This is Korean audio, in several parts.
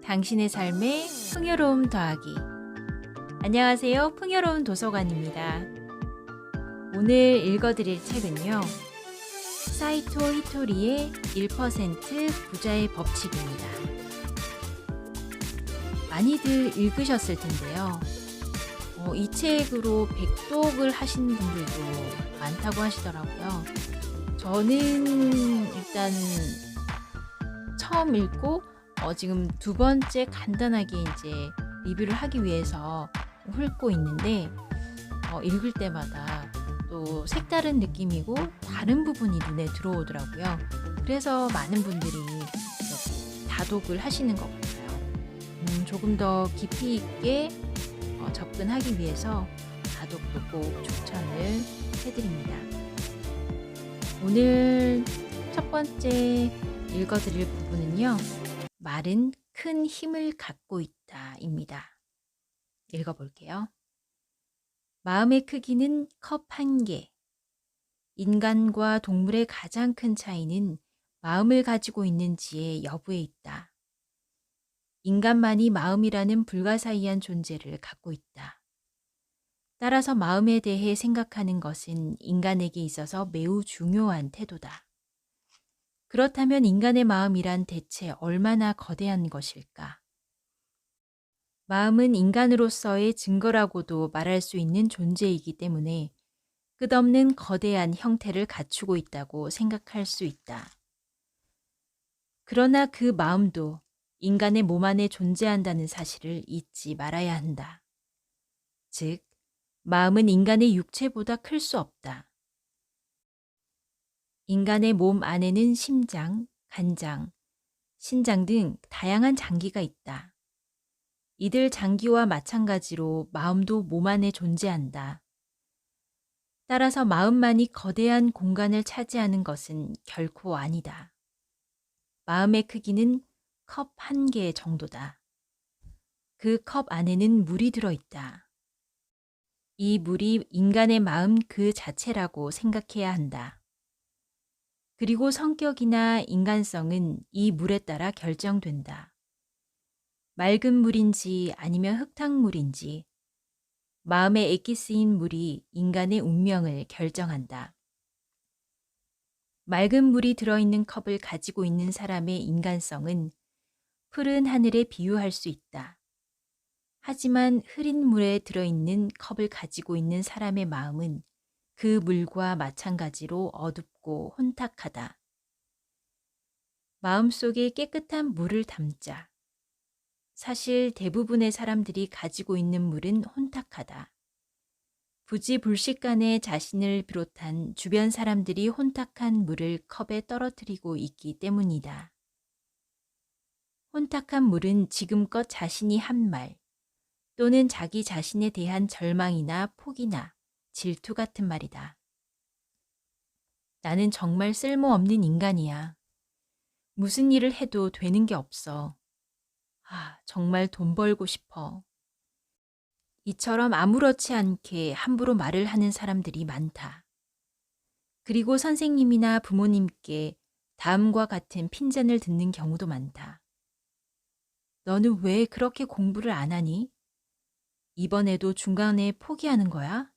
당신의 삶에 풍요로움 더하기. 안녕하세요. 풍요로운 도서관입니다. 오늘 읽어드릴 책은요. 사이토 히토리의 1% 부자의 법칙입니다. 많이들 읽으셨을 텐데요. 이 책으로 백독을 하시는 분들도 많다고 하시더라고요. 저는 일단 처음 읽고 지금 두 번째 간단하게 이제 리뷰를 하기 위해서 훑고 있는데 읽을 때마다 또 색다른 느낌이고 다른 부분이 눈에 들어오더라고요. 그래서 많은 분들이 이렇게 다독을 하시는 것 같아요. 조금 더 깊이 있게 접근하기 위해서 다독도 꼭 추천을 해드립니다. 오늘 첫 번째 읽어드릴 부분은요. 말은 큰 힘을 갖고 있다 입니다. 읽어볼게요. 마음의 크기는 컵 한 개. 인간과 동물의 가장 큰 차이는 마음을 가지고 있는지의 여부에 있다. 인간만이 마음이라는 불가사의한 존재를 갖고 있다. 따라서 마음에 대해 생각하는 것은 인간에게 있어서 매우 중요한 태도다. 그렇다면 인간의 마음이란 대체 얼마나 거대한 것일까? 마음은 인간으로서의 증거라고도 말할 수 있는 존재이기 때문에 끝없는 거대한 형태를 갖추고 있다고 생각할 수 있다. 그러나 그 마음도 인간의 몸 안에 존재한다는 사실을 잊지 말아야 한다. 즉, 마음은 인간의 육체보다 클 수 없다. 인간의 몸 안에는 심장, 간장, 신장 등 다양한 장기가 있다. 이들 장기와 마찬가지로 마음도 몸 안에 존재한다. 따라서 마음만이 거대한 공간을 차지하는 것은 결코 아니다. 마음의 크기는 컵 한 개 정도다. 그 컵 안에는 물이 들어있다. 이 물이 인간의 마음 그 자체라고 생각해야 한다. 그리고 성격이나 인간성은 이 물에 따라 결정된다. 맑은 물인지 아니면 흙탕물인지 마음에 액기 쓰인 물이 인간의 운명을 결정한다. 맑은 물이 들어있는 컵을 가지고 있는 사람의 인간성은 푸른 하늘에 비유할 수 있다. 하지만 흐린 물에 들어있는 컵을 가지고 있는 사람의 마음은 그 물과 마찬가지로 어둡고 혼탁하다. 마음속에 깨끗한 물을 담자. 사실 대부분의 사람들이 가지고 있는 물은 혼탁하다. 부지불식간에 자신을 비롯한 주변 사람들이 혼탁한 물을 컵에 떨어뜨리고 있기 때문이다. 혼탁한 물은 지금껏 자신이 한 말 또는 자기 자신에 대한 절망이나 포기나 질투 같은 말이다. 나는 정말 쓸모없는 인간이야. 무슨 일을 해도 되는 게 없어. 정말 돈 벌고 싶어. 이처럼 아무렇지 않게 함부로 말을 하는 사람들이 많다. 그리고 선생님이나 부모님께 다음과 같은 핀잔을 듣는 경우도 많다. 너는 왜 그렇게 공부를 안 하니? 이번에도 중간에 포기하는 거야?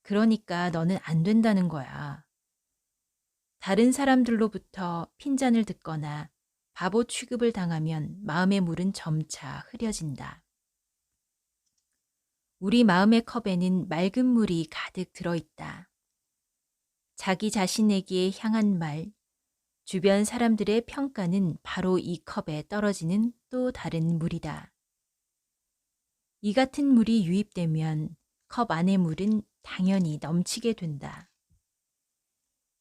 그러니까 너는 안 된다는 거야. 다른 사람들로부터 핀잔을 듣거나 바보 취급을 당하면 마음의 물은 점차 흐려진다. 우리 마음의 컵에는 맑은 물이 가득 들어있다. 자기 자신에게 향한 말, 주변 사람들의 평가는 바로 이 컵에 떨어지는 또 다른 물이다. 이 같은 물이 유입되면 컵 안의 물은 당연히 넘치게 된다.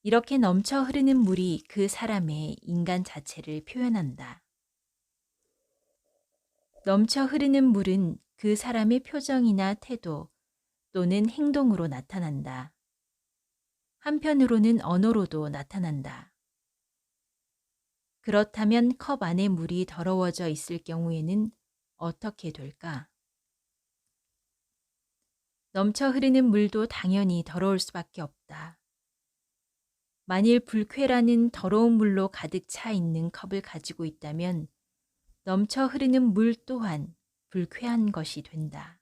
이렇게 넘쳐 흐르는 물이 그 사람의 인간 자체를 표현한다. 넘쳐 흐르는 물은 그 사람의 표정이나 태도 또는 행동으로 나타난다. 한편으로는 언어로도 나타난다. 그렇다면 컵 안에 물이 더러워져 있을 경우에는 어떻게 될까? 넘쳐 흐르는 물도 당연히 더러울 수밖에 없다. 만일 불쾌라는 더러운 물로 가득 차 있는 컵을 가지고 있다면 넘쳐 흐르는 물 또한 불쾌한 것이 된다.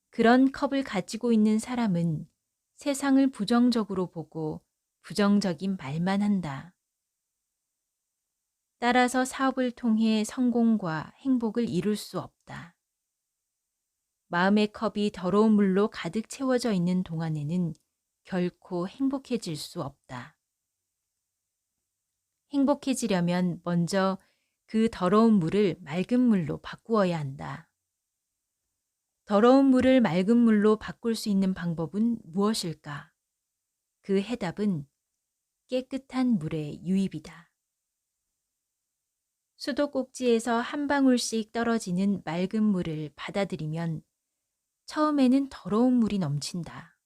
그런 컵을 가지고 있는 사람은 세상을 부정적으로 보고 부정적인 말만 한다. 따라서 사업을 통해 성공과 행복을 이룰 수 없다. 마음의 컵이 더러운 물로 가득 채워져 있는 동안에는 결코 행복해질 수 없다. 행복해지려면 먼저 그 더러운 물을 맑은 물로 바꾸어야 한다. 더러운 물을 맑은 물로 바꿀 수 있는 방법은 무엇일까? 그 해답은 깨끗한 물의 유입이다. 수도꼭지에서 한 방울씩 떨어지는 맑은 물을 받아들이면 처음에는 더러운 물이 넘친다.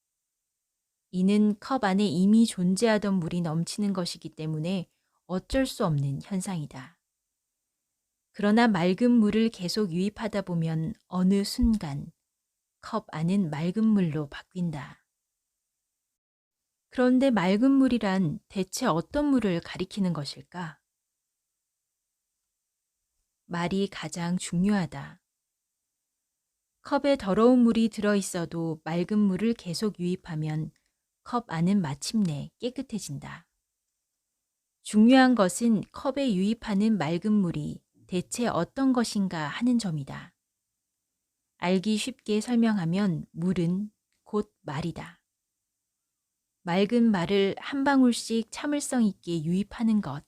이는 컵 안에 이미 존재하던 물이 넘치는 것이기 때문에 어쩔 수 없는 현상이다. 그러나 맑은 물을 계속 유입하다 보면 어느 순간 컵 안은 맑은 물로 바뀐다. 그런데 맑은 물이란 대체 어떤 물을 가리키는 것일까? 말이 가장 중요하다. 컵에 더러운 물이 들어있어도 맑은 물을 계속 유입하면 컵 안은 마침내 깨끗해진다. 중요한 것은 컵에 유입하는 맑은 물이 대체 어떤 것인가 하는 점이다. 알기 쉽게 설명하면 물은 곧 말이다. 맑은 말을 한 방울씩 참을성 있게 유입하는 것,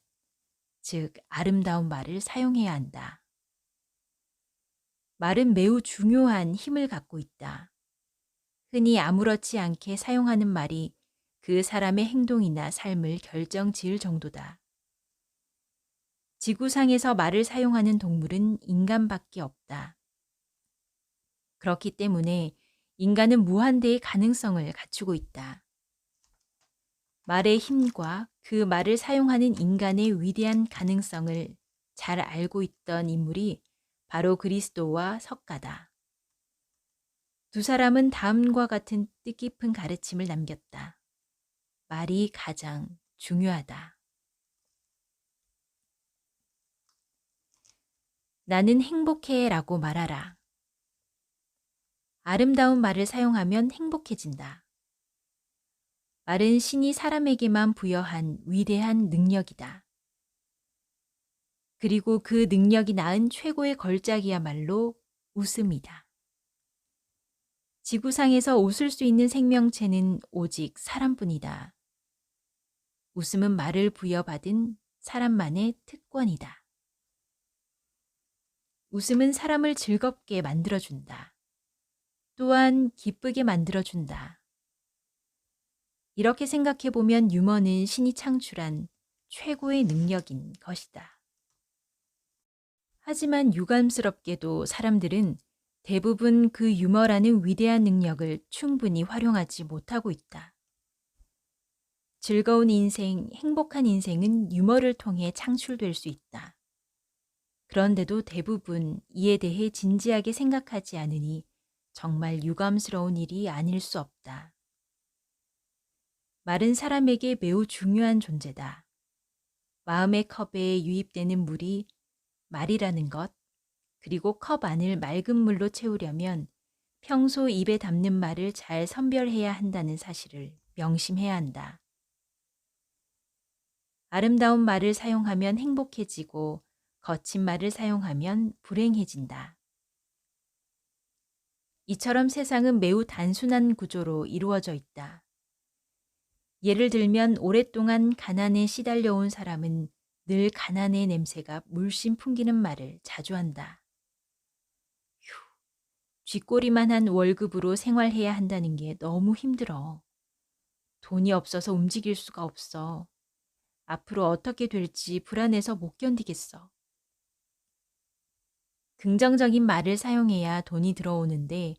즉 아름다운 말을 사용해야 한다. 말은 매우 중요한 힘을 갖고 있다. 흔히 아무렇지 않게 사용하는 말이 그 사람의 행동이나 삶을 결정지을 정도다. 지구상에서 말을 사용하는 동물은 인간밖에 없다. 그렇기 때문에 인간은 무한대의 가능성을 갖추고 있다. 말의 힘과 그 말을 사용하는 인간의 위대한 가능성을 잘 알고 있던 인물이 바로 그리스도와 석가다. 두 사람은 다음과 같은 뜻깊은 가르침을 남겼다. 말이 가장 중요하다. 나는 행복해 라고 말하라. 아름다운 말을 사용하면 행복해진다. 말은 신이 사람에게만 부여한 위대한 능력이다. 그리고 그 능력이 낳은 최고의 걸작이야말로 웃음이다. 지구상에서 웃을 수 있는 생명체는 오직 사람뿐이다. 웃음은 말을 부여받은 사람만의 특권이다. 웃음은 사람을 즐겁게 만들어준다. 또한 기쁘게 만들어준다. 이렇게 생각해보면 유머는 신이 창출한 최고의 능력인 것이다. 하지만 유감스럽게도 사람들은 대부분 그 유머라는 위대한 능력을 충분히 활용하지 못하고 있다. 즐거운 인생, 행복한 인생은 유머를 통해 창출될 수 있다. 그런데도 대부분 이에 대해 진지하게 생각하지 않으니 정말 유감스러운 일이 아닐 수 없다. 말은 사람에게 매우 중요한 존재다. 마음의 컵에 유입되는 물이 말이라는 것, 그리고 컵 안을 맑은 물로 채우려면 평소 입에 담는 말을 잘 선별해야 한다는 사실을 명심해야 한다. 아름다운 말을 사용하면 행복해지고 거친 말을 사용하면 불행해진다. 이처럼 세상은 매우 단순한 구조로 이루어져 있다. 예를 들면 오랫동안 가난에 시달려온 사람은 늘 가난의 냄새가 물씬 풍기는 말을 자주 한다. 휴, 쥐꼬리만한 월급으로 생활해야 한다는 게 너무 힘들어. 돈이 없어서 움직일 수가 없어. 앞으로 어떻게 될지 불안해서 못 견디겠어. 긍정적인 말을 사용해야 돈이 들어오는데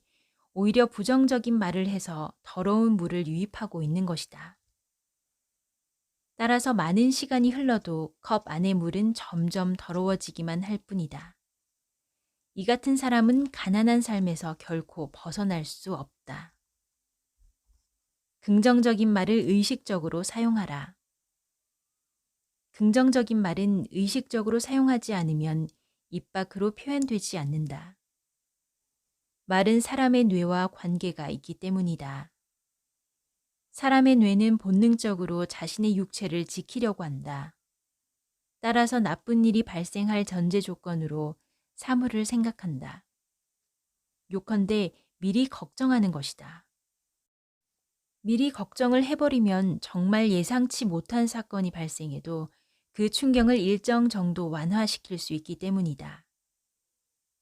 오히려 부정적인 말을 해서 더러운 물을 유입하고 있는 것이다. 따라서 많은 시간이 흘러도 컵 안의 물은 점점 더러워지기만 할 뿐이다. 이 같은 사람은 가난한 삶에서 결코 벗어날 수 없다. 긍정적인 말을 의식적으로 사용하라. 긍정적인 말은 의식적으로 사용하지 않으면 입 밖으로 표현되지 않는다. 말은 사람의 뇌와 관계가 있기 때문이다. 사람의 뇌는 본능적으로 자신의 육체를 지키려고 한다. 따라서 나쁜 일이 발생할 전제 조건으로 사물을 생각한다. 요컨대 미리 걱정하는 것이다. 미리 걱정을 해버리면 정말 예상치 못한 사건이 발생해도 그 충격을 일정 정도 완화시킬 수 있기 때문이다.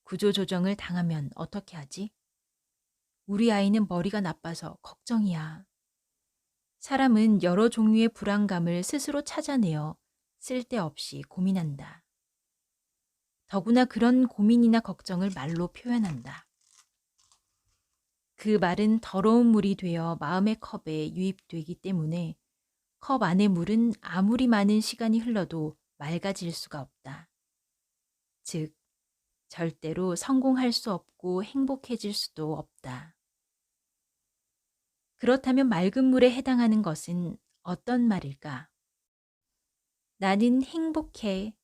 구조조정을 당하면 어떻게 하지? 우리 아이는 머리가 나빠서 걱정이야. 사람은 여러 종류의 불안감을 스스로 찾아내어 쓸데없이 고민한다. 더구나 그런 고민이나 걱정을 말로 표현한다. 그 말은 더러운 물이 되어 마음의 컵에 유입되기 때문에 컵 안의 물은 아무리 많은 시간이 흘러도 맑아질 수가 없다. 즉, 절대로 성공할 수 없고 행복해질 수도 없다. 그렇다면 맑은 물에 해당하는 것은 어떤 말일까? 나는 행복해.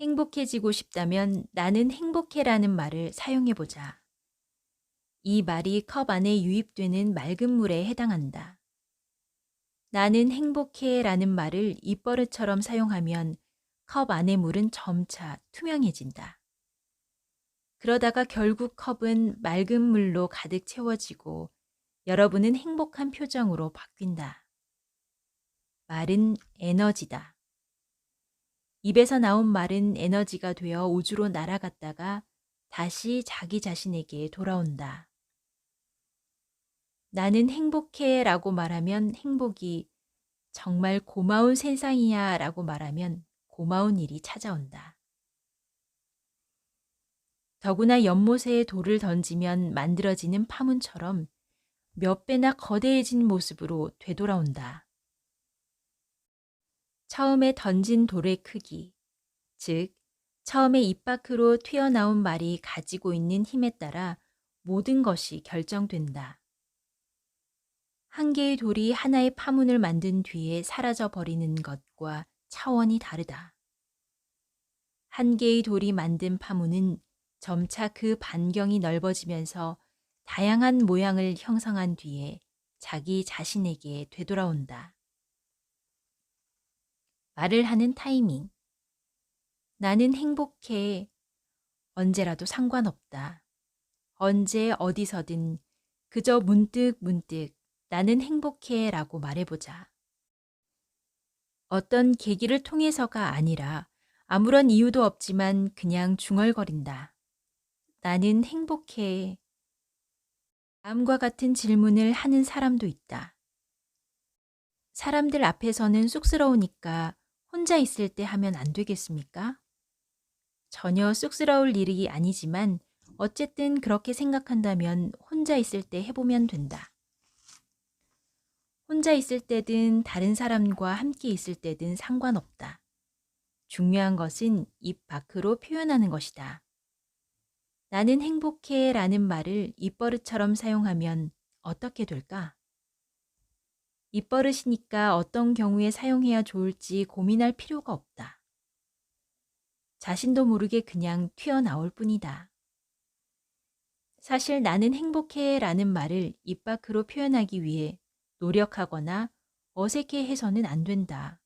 행복해지고 싶다면 나는 행복해라는 말을 사용해 보자. 이 말이 컵 안에 유입되는 맑은 물에 해당한다. 나는 행복해라는 말을 입버릇처럼 사용하면 컵 안의 물은 점차 투명해진다. 그러다가 결국 컵은 맑은 물로 가득 채워지고 여러분은 행복한 표정으로 바뀐다. 말은 에너지다. 입에서 나온 말은 에너지가 되어 우주로 날아갔다가 다시 자기 자신에게 돌아온다. 나는 행복해 라고 말하면 행복이 정말 고마운 세상이야 라고 말하면 고마운 일이 찾아온다. 더구나 연못에 돌을 던지면 만들어지는 파문처럼 몇 배나 거대해진 모습으로 되돌아온다. 처음에 던진 돌의 크기, 즉 처음에 입 밖으로 튀어나온 말이 가지고 있는 힘에 따라 모든 것이 결정된다. 한 개의 돌이 하나의 파문을 만든 뒤에 사라져 버리는 것과 차원이 다르다. 한 개의 돌이 만든 파문은 점차 그 반경이 넓어지면서 다양한 모양을 형성한 뒤에 자기 자신에게 되돌아온다. 말을 하는 타이밍. 나는 행복해. 언제라도 상관없다. 언제 어디서든 그저 문득 나는 행복해 라고 말해보자. 어떤 계기를 통해서가 아니라 아무런 이유도 없지만 그냥 중얼거린다. 나는 행복해. 다음과 같은 질문을 하는 사람도 있다. 사람들 앞에서는 쑥스러우니까 혼자 있을 때 하면 안 되겠습니까? 전혀 쑥스러울 일이 아니지만 어쨌든 그렇게 생각한다면 혼자 있을 때 해보면 된다. 혼자 있을 때든 다른 사람과 함께 있을 때든 상관없다. 중요한 것은 입 밖으로 표현하는 것이다. 나는 행복해 라는 말을 입버릇처럼 사용하면 어떻게 될까? 입버릇이니까 어떤 경우에 사용해야 좋을지 고민할 필요가 없다. 자신도 모르게 그냥 튀어나올 뿐이다. 사실 나는 행복해 라는 말을 입 밖으로 표현하기 위해 노력하거나 어색해 해서는 안 된다.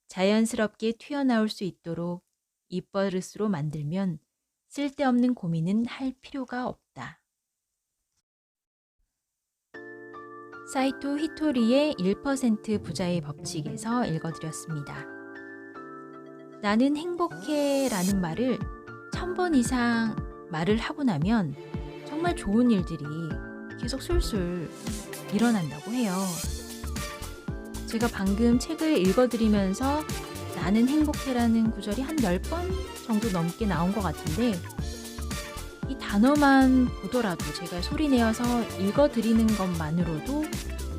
자연스럽게 튀어나올 수 있도록 입버릇으로 만들면 쓸데없는 고민은 할 필요가 없다. 사이토 히토리의 1% 부자의 법칙에서 읽어드렸습니다. 나는 행복해 라는 말을 1000번 이상 말을 하고 나면 정말 좋은 일들이 계속 술술 일어난다고 해요. 제가 방금 책을 읽어드리면서 나는 행복해라는 구절이 한 10번 정도 넘게 나온 것 같은데 이 단어만 보더라도 제가 소리내어서 읽어드리는 것만으로도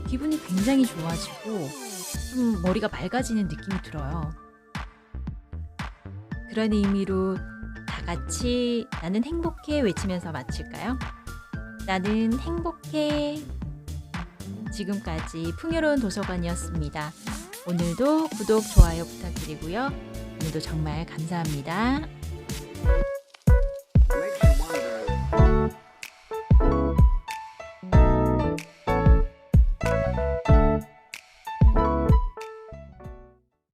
기분이 굉장히 좋아지고 좀 머리가 맑아지는 느낌이 들어요. 그런 의미로 다 같이 나는 행복해 외치면서 마칠까요? 나는 행복해. 지금까지 풍요로운 도서관이었습니다. 오늘도 구독, 좋아요 부탁드리고요. 오늘도 정말 감사합니다.